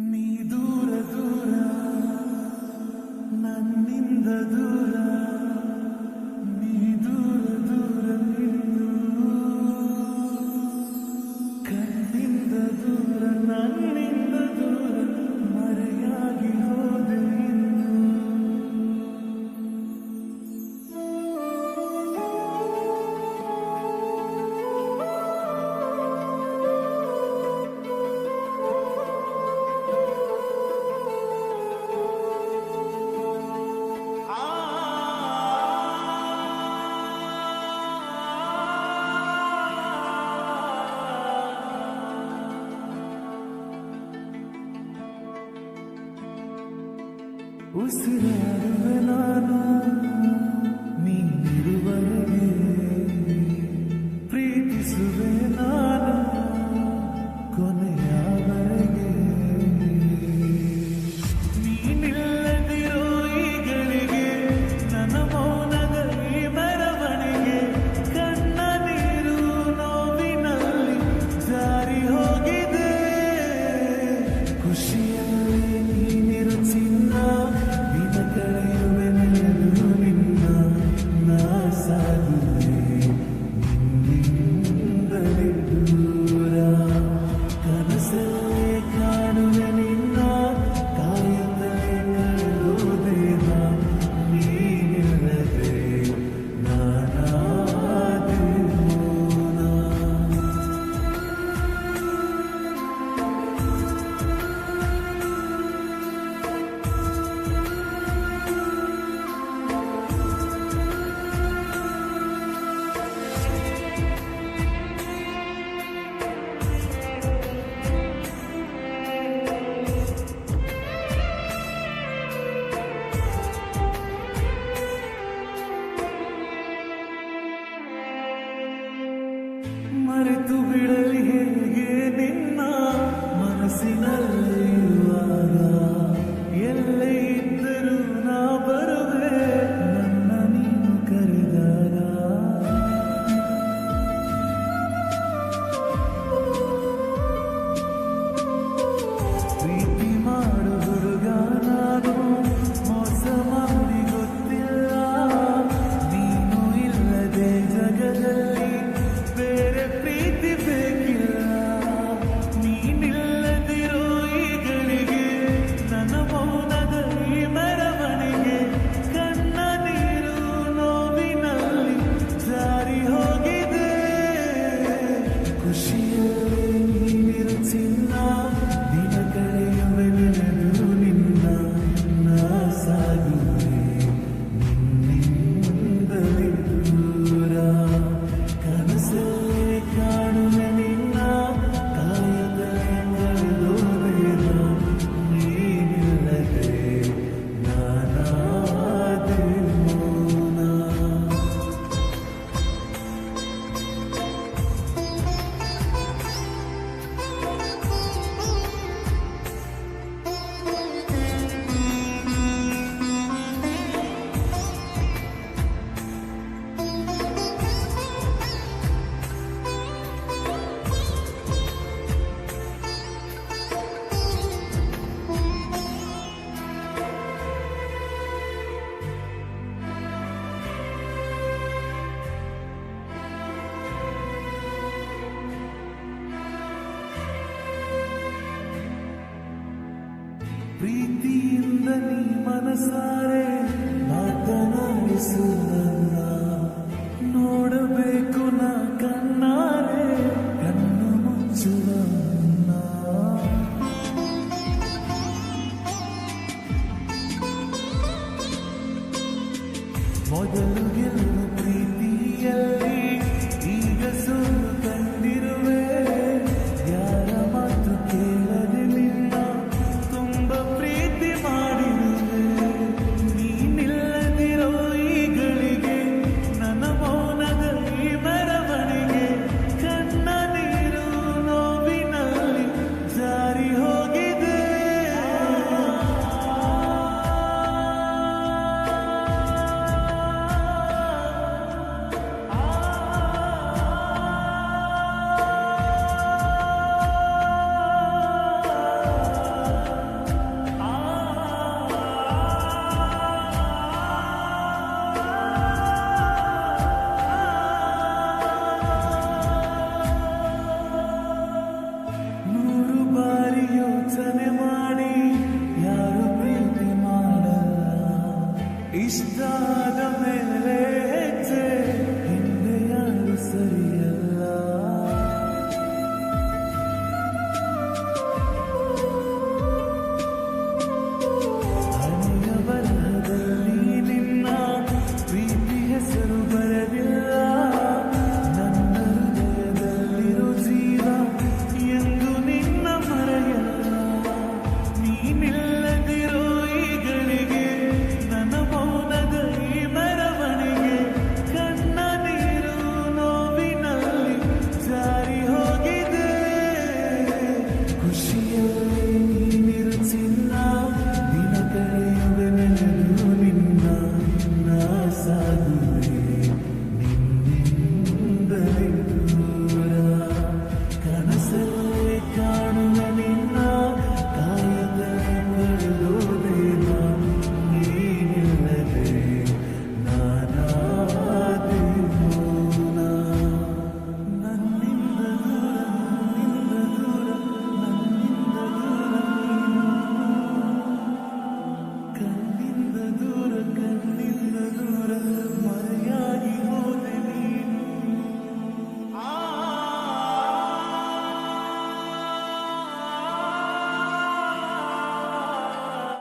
ನೀ ದೂರ ದೂರ ನನ್ನಿಂದ ದೂರ ನೀ ದೂರ ದೂರ ನಿಂದು ಕಣ್ಣಿಂದ ದೂರ ನನ್ನಿಂದ ದೂರ ಮರೆಯಾಗಿ ಹೋದೆ ಉಸಿರಾಡುವೆ ನಾನು ನೀನಿರುವರೆಗೆ ಪ್ರೀತಿಸುವೆ ನಾನು ಕೊನೆಯವರೆಗೆ ನೀನಿಲ್ಲದಿರೋ ಈಗಳಿಗೆ ನನ್ನ ಮೌನದ ಈ ಮೆರವಣಿಗೆ ಕಣ್ಣ ನೀರು ನೋವಿನಲ್ಲಿ ಜಾರಿ ಹೋಗಿದೆ ಖುಷಿಯಲ್ಲಿ ನೀನಿರು ಚಿನ್ನ ಕಳೆಯುವೆ ನೆನೆದು ನಿನ್ನ ನಾ ಸಾಗುವೆ ನಿನ್ನಿಂದಲೇ ದೂರ ಕನಸಲ್ಲೇ ಕಾಣುವೆ ನಿನ್ನ ಕಾಯುತ್ತಲೇ ಕಳೆದೋದೇನ ನೀನಿಲ್ಲದೆ ನಾನಾದೆ ಮೌನ ಮರೆತು ಬಿಡಲಿ ಹೇಗೆ ನಿನ್ನ ಮನಸ್ಸಿನಲ್ಲಿ ಇರುವಾಗ ಎಲ್ಲೇ ಇದ್ದರೂ ನಾ ಬರುವೆ ನನ್ನ ನೀನು ಕರೆದಾಗ ಪ್ರೀತಿ ಮಾಡು ಹುಡುಗ ನಾನು ಮೋಸ ಮಾಡಿ ಗೊತ್ತಿಲ್ಲ ನೀನು ಇಲ್ಲದೆ ಜಗದಲ್ಲಿ ಬೇರೆ ಪ್ರೀತಿ ಬೇಕಿಲ್ಲ ನೀನಿಲ್ಲದಿರೋ ಈಗಳಿಗೆ ನನ್ನ ಮೌನದ ಈ ಮೆರವಣಿಗೆ ಕಣ್ಣ ನೀರು ನೋವಿನಲ್ಲಿ ಜಾರಿ ಹೋಗಿದೆ ಖುಷಿಯಲ್ಲಿ ನೀನಿರು ಚಿನ್ನ ದಿನ ಕಳೆಯುವೆ ನೆನೆದು ನಿನ್ನ ನಾ ಸಾಗುವೆ ನಿನ್ನಿಂದಲೇ ದೂರ ಕನಸಲ್ಲೇ ಕಾಣುವೆ ನಿನ್ನ ಕಾಯದಲೇ ಕಳೆದೋದೇನ ನೀನಿಲ್ಲದೆ ನಾನಾದೆ ಮೌನ ಪ್ರೀತಿಯಿಂದ ನೀ ಮನಸಾರೆ ಮಾತನಾಡಿಸು ನನ್ನ